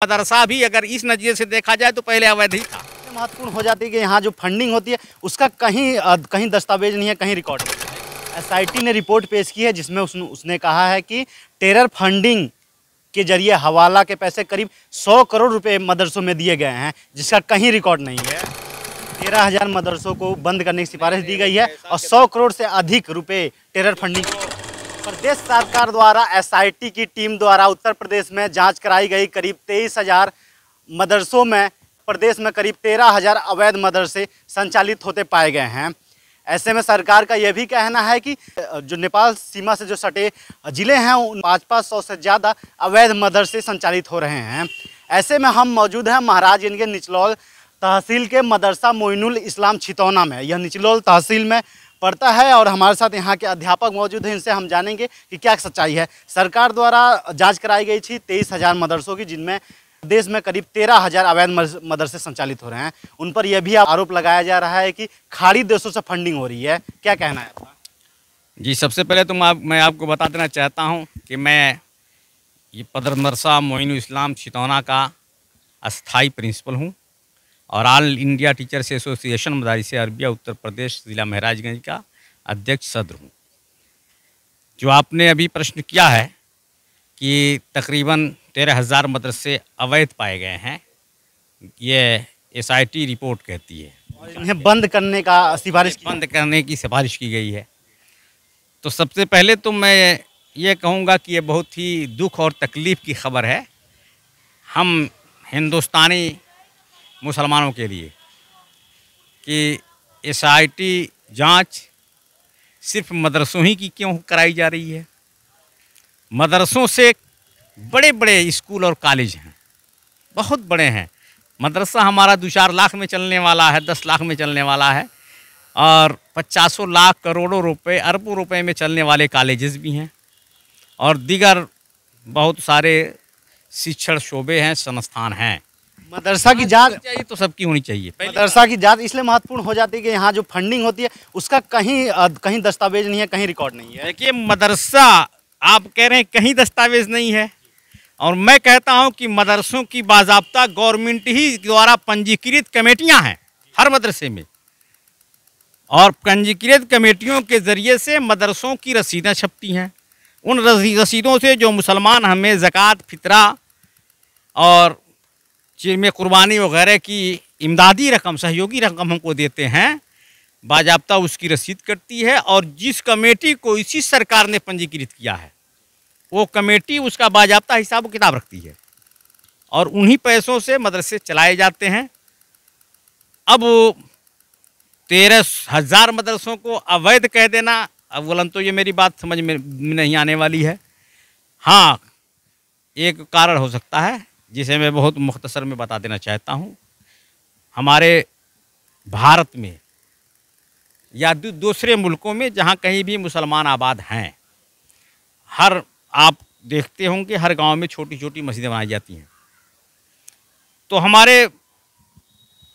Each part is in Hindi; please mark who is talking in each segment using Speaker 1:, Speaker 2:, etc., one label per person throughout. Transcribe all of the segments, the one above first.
Speaker 1: मदरसा भी अगर इस नज़रिए से देखा जाए तो पहले अवैध ही था।
Speaker 2: महत्वपूर्ण हो जाती है कि यहाँ जो फंडिंग होती है उसका कहीं दस्तावेज नहीं है, कहीं रिकॉर्ड नहीं है। एसआईटी ने रिपोर्ट पेश की है जिसमें उसने कहा है कि टेरर फंडिंग के जरिए हवाला के पैसे करीब 100 करोड़ रुपए मदरसों में दिए गए हैं, जिसका कहीं रिकॉर्ड नहीं है। 13,000 मदरसों को बंद करने की सिफारिश दी गई है और 100 करोड़ से अधिक रुपए टेरर फंडिंग। प्रदेश सरकार द्वारा एसआईटी की टीम द्वारा उत्तर प्रदेश में जांच कराई गई करीब 23,000 मदरसों में प्रदेश में करीब 13,000 अवैध मदरसे संचालित होते पाए गए हैं। ऐसे में सरकार का यह भी कहना है कि जो नेपाल सीमा से जो सटे जिले हैं उन 500 से ज़्यादा अवैध मदरसे संचालित हो रहे हैं। ऐसे में हम मौजूद हैं महाराजगंज के निचलौल तहसील के मदरसा मोइनुल इस्लाम छितौना में। यह निचलौल तहसील में पड़ता है और हमारे साथ यहाँ के अध्यापक मौजूद हैं। इनसे हम जानेंगे कि क्या सच्चाई है। सरकार द्वारा जांच कराई गई थी 23,000 मदरसों की, जिनमें देश में करीब 13,000 अवैध मदरसे संचालित हो रहे हैं। उन पर यह भी आरोप लगाया जा रहा है कि खाड़ी देशों से फंडिंग हो रही है। क्या कहना है आपका?
Speaker 1: जी, सबसे पहले तो मैं आपको बता देना चाहता हूँ कि मैं ये मदरसा मोइनुल इस्लाम छितौना का अस्थाई प्रिंसिपल हूँ और all India teachers association Madaris Arabia Uttar Pradesh ज़िला महाराजगंज का अध्यक्ष सदर हूँ। जो आपने अभी प्रश्न किया है कि तकरीबन 13,000 मदरसे अवैध पाए गए हैं, ये एसआईटी रिपोर्ट कहती है
Speaker 2: और इन्हें बंद करने का
Speaker 1: बंद करने की सिफारिश की गई है। तो सबसे पहले तो मैं ये कहूँगा कि ये बहुत ही दुख और तकलीफ़ की खबर है हम हिंदुस्तानी मुसलमानों के लिए कि एसआईटी जांच सिर्फ मदरसों ही की क्यों कराई जा रही है। मदरसों से बड़े बड़े स्कूल और कॉलेज हैं, बहुत बड़े हैं। मदरसा हमारा 2-4 लाख में चलने वाला है, 10 लाख में चलने वाला है और 50 लाख करोड़ों रुपए अरबों रुपए में चलने वाले कॉलेजेस भी हैं और दीगर बहुत सारे शिक्षण शोबे हैं, संस्थान हैं।
Speaker 2: मदरसा की जांच
Speaker 1: चाहिए तो सबकी होनी चाहिए।
Speaker 2: मदरसा की जांच इसलिए महत्वपूर्ण हो जाती है कि यहाँ जो फंडिंग होती है उसका कहीं दस्तावेज नहीं है, कहीं रिकॉर्ड नहीं है।
Speaker 1: देखिए, मदरसा आप कह रहे हैं कहीं दस्तावेज नहीं है और मैं कहता हूं कि मदरसों की बाज़ाब्ता गवर्नमेंट ही द्वारा पंजीकृत कमेटियां हैं हर मदरसे में और पंजीकृत कमेटियों के ज़रिए से मदरसों की रसीदें छपती हैं। उन रसीदों से जो मुसलमान हमें ज़कात, फितरा और में कुर्बानी वगैरह की इमदादी रकम, सहयोगी रकम हमको देते हैं, बाज़ाब्ता उसकी रसीद कटती है और जिस कमेटी को इसी सरकार ने पंजीकृत किया है वो कमेटी उसका बाज़ाब्ता हिसाब किताब रखती है और उन्हीं पैसों से मदरसे चलाए जाते हैं। अब 13,000 मदरसों को अवैध कह देना, अव्वलन तो ये मेरी बात समझ में नहीं आने वाली है। हाँ, एक कारण हो सकता है जिसे मैं बहुत मुख्तसर में बता देना चाहता हूँ। हमारे भारत में या दूसरे मुल्कों में जहाँ कहीं भी मुसलमान आबाद हैं, आप देखते होंगे हर गांव में छोटी छोटी मस्जिदें बनाई जाती हैं। तो हमारे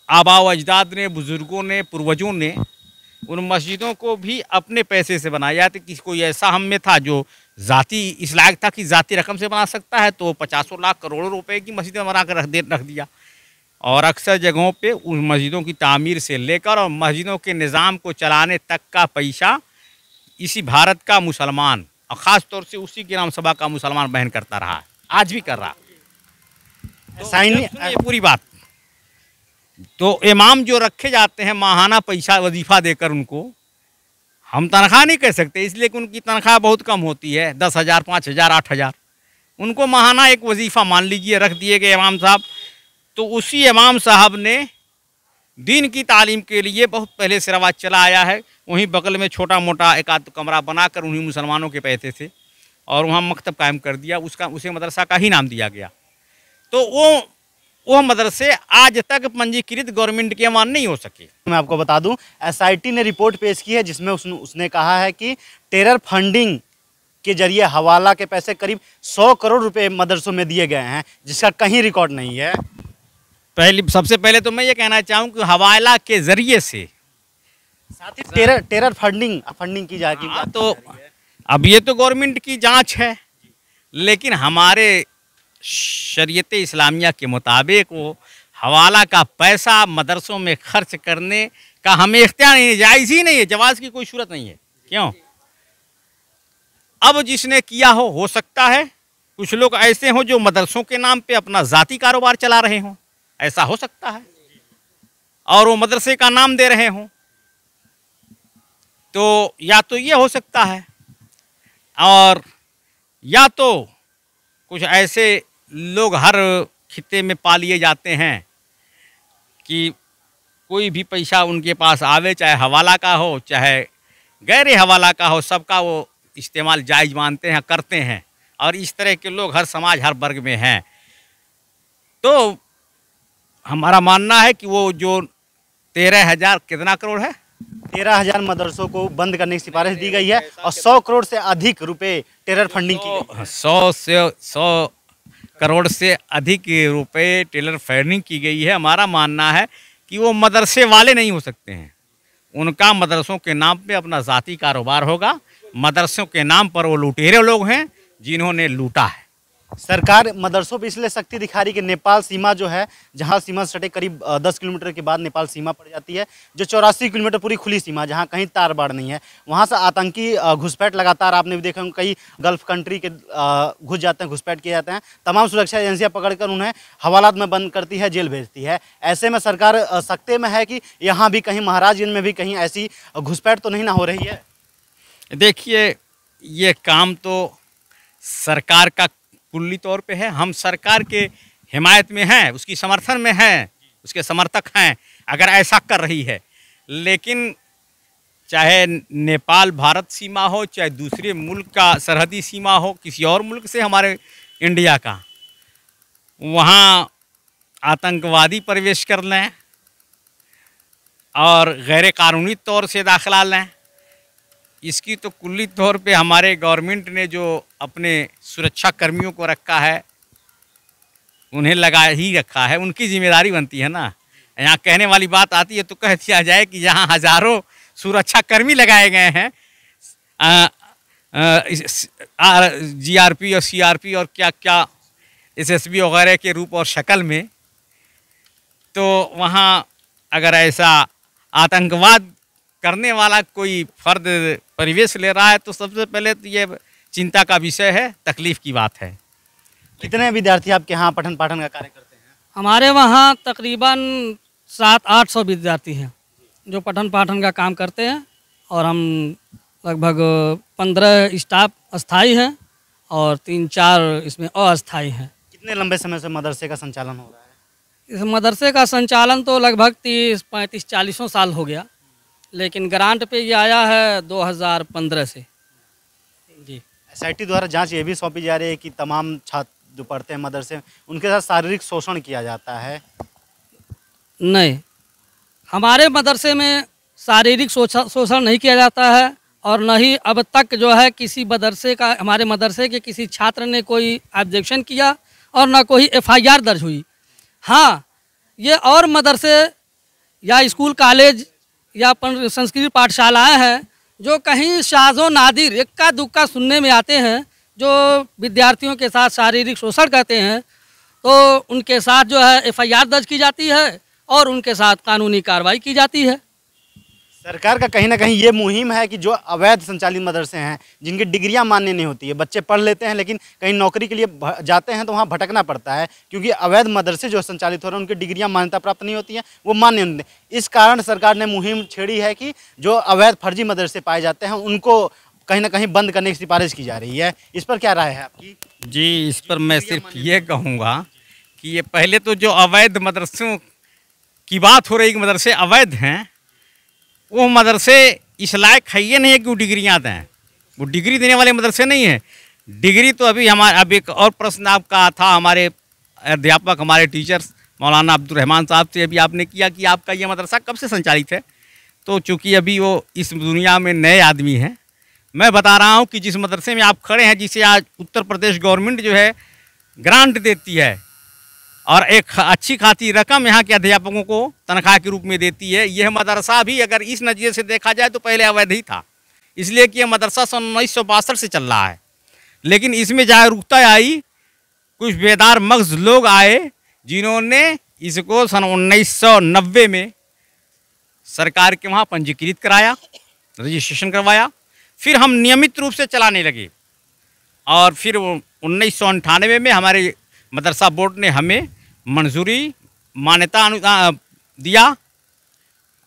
Speaker 1: आबा व अजदाद ने, बुज़ुर्गों ने, पूर्वजों ने उन मस्जिदों को भी अपने पैसे से बनाया था। कि कोई ऐसा हम में था जो ज़ाती इस लायक था कि ज़ाती रकम से बना सकता है, तो 50 लाख करोड़ों रुपए की मस्जिदें बना कर रख दिया और अक्सर जगहों पे उन मस्जिदों की तामीर से लेकर और मस्जिदों के निज़ाम को चलाने तक का पैसा इसी भारत का मुसलमान और ख़ास तौर से उसी ग्राम सभा का मुसलमान बहन करता रहा है, आज भी कर रहा। तो पूरी बात तो इमाम जो रखे जाते हैं माहाना पैसा वजीफ़ा देकर, उनको हम तनख्वाह नहीं कह सकते इसलिए कि उनकी तनख्वाह बहुत कम होती है, 10,000, 5,000, 8,000। उनको माहाना एक वजीफ़ा मान लीजिए रख दिए गए इमाम साहब। तो उसी इमाम साहब ने दीन की तालीम के लिए बहुत पहले से रवाज चला आया है। वहीं बगल में छोटा मोटा एक आध कमरा बनाकर उन्हीं मुसलमानों के पैसे से और वहाँ मकतब कायम कर दिया, उसे मदरसा का ही नाम दिया गया। तो वो मदरसे आज तक पंजीकृत गवर्नमेंट के मान नहीं हो सके।
Speaker 2: मैं आपको बता दूं, एसआईटी ने रिपोर्ट पेश की है जिसमें उसने कहा है कि टेरर फंडिंग के जरिए हवाला के पैसे करीब 100 करोड़ रुपए मदरसों में दिए गए हैं, जिसका कहीं रिकॉर्ड नहीं है।
Speaker 1: सबसे पहले तो मैं ये कहना चाहूँ कि हवाला के जरिए से
Speaker 2: साथ ही टेरर फंडिंग की जाएगी।
Speaker 1: तो अब ये तो गवर्नमेंट की जांच है, लेकिन हमारे शरीयत इस्लामिया के मुताबिक वो हवाला का पैसा मदरसों में खर्च करने का हमें इख्तियार नहीं है, जायज़ ही नहीं है, जवाज़ की कोई सूरत नहीं है। क्यों? अब जिसने किया हो सकता है कुछ लोग ऐसे हों जो मदरसों के नाम पे अपना ज़ाती कारोबार चला रहे हों, ऐसा हो सकता है, और वो मदरसे का नाम दे रहे हों, तो या तो ये हो सकता है, और या तो कुछ ऐसे लोग हर खित्ते में पा लिए जाते हैं कि कोई भी पैसा उनके पास आवे, चाहे हवाला का हो चाहे गैर हवाला का हो, सबका वो इस्तेमाल जायज़ मानते हैं, करते हैं, और इस तरह के लोग हर समाज हर वर्ग में हैं। तो हमारा मानना है कि वो जो 13,000 कितना करोड़ है,
Speaker 2: 13,000 मदरसों को बंद करने की सिफारिश दी गई है और 100 करोड़ से अधिक रुपए टेरर फंडिंग की गई।
Speaker 1: 100 करोड़ से अधिक रुपए टेलर फंडिंग की गई है। हमारा मानना है कि वो मदरसे वाले नहीं हो सकते हैं, उनका मदरसों के नाम पे अपना ज़ाती कारोबार होगा, मदरसों के नाम पर वो लुटेरे लोग हैं जिन्होंने लूटा है।
Speaker 2: सरकार मदरसों पर इसलिए सख्ती दिखा रही कि नेपाल सीमा जो है, जहां सीमा सटे करीब 10 किलोमीटर के बाद नेपाल सीमा पड़ जाती है, जो 84 किलोमीटर पूरी खुली सीमा, जहां कहीं तार बाड़ नहीं है, वहां से आतंकी घुसपैठ लगातार आपने भी देखा होगा, कई गल्फ कंट्री के घुस जाते हैं, घुसपैठ किए जाते हैं, तमाम सुरक्षा एजेंसियां पकड़कर उन्हें हवालात में बंद करती है, जेल भेजती है। ऐसे में सरकार सख्ते में है कि यहाँ भी कहीं महाराजगंज में भी कहीं ऐसी घुसपैठ तो नहीं ना हो रही है।
Speaker 1: देखिए, ये काम तो सरकार का कुल्ली तौर पे है, हम सरकार के हिमायत में हैं, उसकी समर्थन में हैं, उसके समर्थक हैं अगर ऐसा कर रही है। लेकिन चाहे नेपाल भारत सीमा हो, चाहे दूसरे मुल्क का सरहदी सीमा हो, किसी और मुल्क से हमारे इंडिया का, वहाँ आतंकवादी प्रवेश कर लें और गैर कानूनी तौर से दाखिला लें, इसकी तो कुल्ली तौर पे हमारे गवर्नमेंट ने जो अपने सुरक्षा कर्मियों को रखा है, उन्हें लगा ही रखा है, उनकी जिम्मेदारी बनती है ना। यहाँ कहने वाली बात आती है तो कह दिया जाए कि यहाँ हज़ारों सुरक्षा कर्मी लगाए गए हैं, GRP और CRP और क्या क्या SSB वगैरह के रूप और शक्ल में, तो वहाँ अगर ऐसा आतंकवाद करने वाला कोई फर्द परिवेश ले रहा है तो सबसे पहले तो ये चिंता का विषय है, तकलीफ़ की बात है।
Speaker 2: कितने विद्यार्थी आपके यहाँ पठन पाठन का कार्य करते हैं?
Speaker 3: हमारे वहाँ तकरीबन 700-800 विद्यार्थी हैं जो पठन पाठन का काम करते हैं, और हम लगभग 15 स्टाफ अस्थाई हैं और 3-4 इसमें अस्थाई हैं।
Speaker 2: कितने लंबे समय से मदरसे का संचालन हो रहा है?
Speaker 3: इस मदरसे का संचालन तो लगभग 30-35-40 साल हो गया, लेकिन ग्रांट पे ये आया है 2015 से। जी,
Speaker 2: SIT द्वारा जांच ये भी सौंपी जा रही है कि तमाम छात्र जो पढ़ते हैं मदरसे में, उनके साथ शारीरिक शोषण किया जाता है।
Speaker 3: नहीं, हमारे मदरसे में शारीरिक शोषण नहीं किया जाता है, और न ही अब तक जो है किसी मदरसे का, हमारे मदरसे के किसी छात्र ने कोई ऑब्जेक्शन किया और न कोई FIR दर्ज हुई। हाँ, ये और मदरसे या स्कूल कॉलेज या संस्कृत पाठशालाएं हैं जो कहीं शाज़ो नादिर इक्का दुक्का सुनने में आते हैं, जो विद्यार्थियों के साथ शारीरिक शोषण करते हैं, तो उनके साथ जो है FIR दर्ज की जाती है और उनके साथ कानूनी कार्रवाई की जाती है।
Speaker 2: सरकार का कहीं ना कहीं ये मुहिम है कि जो अवैध संचालित मदरसे हैं, जिनकी डिग्रियां मान्य नहीं होती है, बच्चे पढ़ लेते हैं लेकिन कहीं नौकरी के लिए जाते हैं तो वहाँ भटकना पड़ता है, क्योंकि अवैध मदरसे जो संचालित हो रहे हैं उनकी डिग्रियां मान्यता प्राप्त नहीं होती हैं, वो मान्य नहीं होते। इस कारण सरकार ने मुहिम छेड़ी है कि जो अवैध फर्जी मदरसे पाए जाते हैं उनको कहीं ना कहीं बंद करने की सिफारिश की जा रही है। इस पर क्या राय है आपकी?
Speaker 1: जी, इस पर मैं सिर्फ ये कहूँगा कि ये पहले तो जो अवैध मदरसों की बात हो रही कि मदरसे अवैध हैं, वो मदरसे इस लायक है ये नहीं है कि वो डिग्रियाँ दें, वो डिग्री देने वाले मदरसे नहीं हैं। डिग्री तो अभी हमारे, अब एक और प्रश्न आपका था हमारे अध्यापक, हमारे टीचर्स मौलाना अब्दुल रहमान साहब से अभी आपने किया कि आपका ये मदरसा कब से संचालित है। तो चूँकि अभी वो इस दुनिया में नए आदमी हैं, मैं बता रहा हूँ कि जिस मदरसे में आप खड़े हैं, जिसे आज उत्तर प्रदेश गवर्नमेंट जो है ग्रांट देती है और एक अच्छी खासी रकम यहाँ के अध्यापकों को तनख्वाह के रूप में देती है, यह मदरसा भी अगर इस नज़रिए से देखा जाए तो पहले अवैध ही था, इसलिए कि यह मदरसा सन 1962 से चल रहा है। लेकिन इसमें जागरूकता आई कुछ बेदार मगज लोग आए जिन्होंने इसको सन 1990 में सरकार के वहाँ पंजीकृत कराया, रजिस्ट्रेशन करवाया। फिर हम नियमित रूप से चलाने लगे और फिर 1998 में हमारे मदरसा बोर्ड ने हमें मंजूरी मान्यता दिया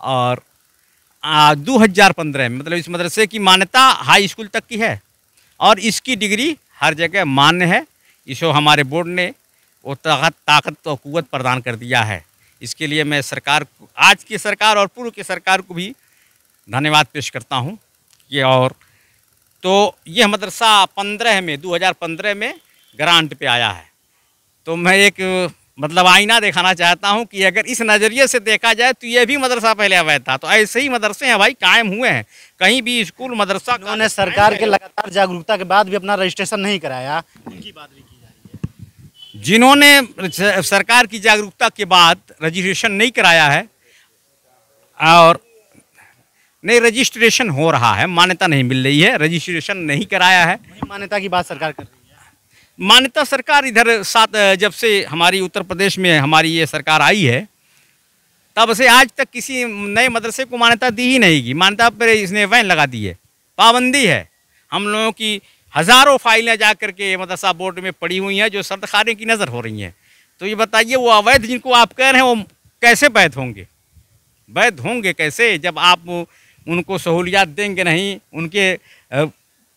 Speaker 1: और 2015 में मतलब इस मदरसे की मान्यता हाई स्कूल तक की है और इसकी डिग्री हर जगह मान्य है। इसको हमारे बोर्ड ने वो ताकत और कुव्वत प्रदान कर दिया है। इसके लिए मैं सरकार को, आज की सरकार और पूर्व की सरकार को भी धन्यवाद पेश करता हूँ। ये और तो यह मदरसा 2015 में ग्रांट पे आया है। तो मैं एक मतलब आईना दिखाना चाहता हूँ कि अगर इस नज़रिए से देखा जाए तो यह भी मदरसा पहले अवैध था। तो ऐसे ही मदरसे हैं भाई, कायम हुए हैं। कहीं भी स्कूल मदरसा
Speaker 2: उन्होंने सरकार के लगातार जागरूकता के बाद भी अपना रजिस्ट्रेशन नहीं कराया, उनकी बात भी की जा रही है।
Speaker 1: जिन्होंने सरकार की जागरूकता के बाद रजिस्ट्रेशन नहीं कराया है और नहीं रजिस्ट्रेशन हो रहा है, मान्यता नहीं मिल रही है, रजिस्ट्रेशन नहीं कराया है।
Speaker 2: मान्यता की बात सरकार कर रही है।
Speaker 1: मान्यता सरकार इधर जब से हमारी उत्तर प्रदेश में हमारी ये सरकार आई है तब से आज तक किसी नए मदरसे को मान्यता दी ही नहीं की। मान्यता पर इसने बैन लगा दी है, पाबंदी है। हम लोगों की हज़ारों फाइलें जा करके मदरसा बोर्ड में पड़ी हुई हैं जो सरखाने की नज़र हो रही हैं। तो ये बताइए वो अवैध जिनको आप कह रहे हैं वो कैसे वैध होंगे? वैध होंगे कैसे जब आप उनको सहूलियात देंगे नहीं, उनके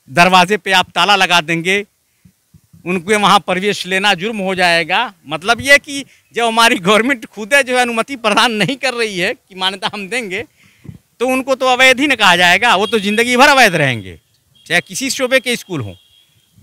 Speaker 1: दरवाजे पे आप ताला लगा देंगे, उनके वहाँ प्रवेश लेना जुर्म हो जाएगा। मतलब ये कि जब हमारी गवर्नमेंट खुद जो है अनुमति प्रदान नहीं कर रही है कि मान्यता हम देंगे तो उनको तो अवैध ही न कहा जाएगा, वो तो ज़िंदगी भर अवैध रहेंगे चाहे किसी शोबे के स्कूल हों।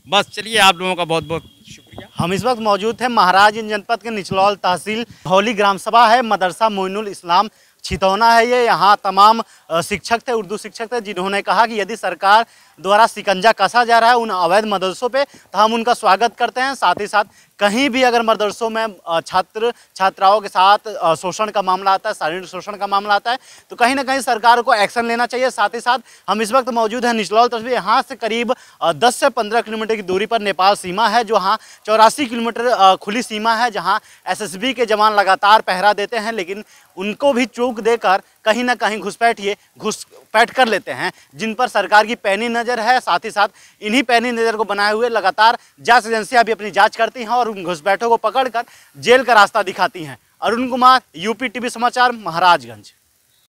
Speaker 1: बस चलिए, आप लोगों का बहुत बहुत शुक्रिया।
Speaker 2: हम इस वक्त मौजूद हैं महाराजगंज जनपद के निचलौल तहसील हौली ग्राम सभा है, मदरसा मोइनुल इस्लाम छितौना है ये। यहाँ तमाम शिक्षक थे, उर्दू शिक्षक थे, जिन्होंने कहा कि यदि सरकार द्वारा शिकंजा कसा जा रहा है उन अवैध मदरसों पे तो हम उनका स्वागत करते हैं। साथ ही साथ कहीं भी अगर मदरसों में छात्र छात्राओं के साथ शोषण का मामला आता है, शारीरिक शोषण का मामला आता है, तो कहीं ना कहीं सरकार को एक्शन लेना चाहिए। साथ ही साथ हम इस वक्त मौजूद हैं निचलौल तहसील, यहाँ से करीब 10 से 15 किलोमीटर की दूरी पर नेपाल सीमा है, जहाँ 84 किलोमीटर खुली सीमा है, जहाँ SSB के जवान लगातार पहरा देते हैं, लेकिन उनको भी चूक देकर कहीं ना कहीं घुसपैठ कर लेते हैं, जिन पर सरकार की पैनी नज़र है। साथ ही साथ इन्हीं पैनी नज़र को बनाए हुए लगातार जांच एजेंसियां भी अपनी जांच करती हैं और उन घुसपैठों को पकड़कर जेल का रास्ता दिखाती हैं। अरुण कुमार, UP TV समाचार, महाराजगंज।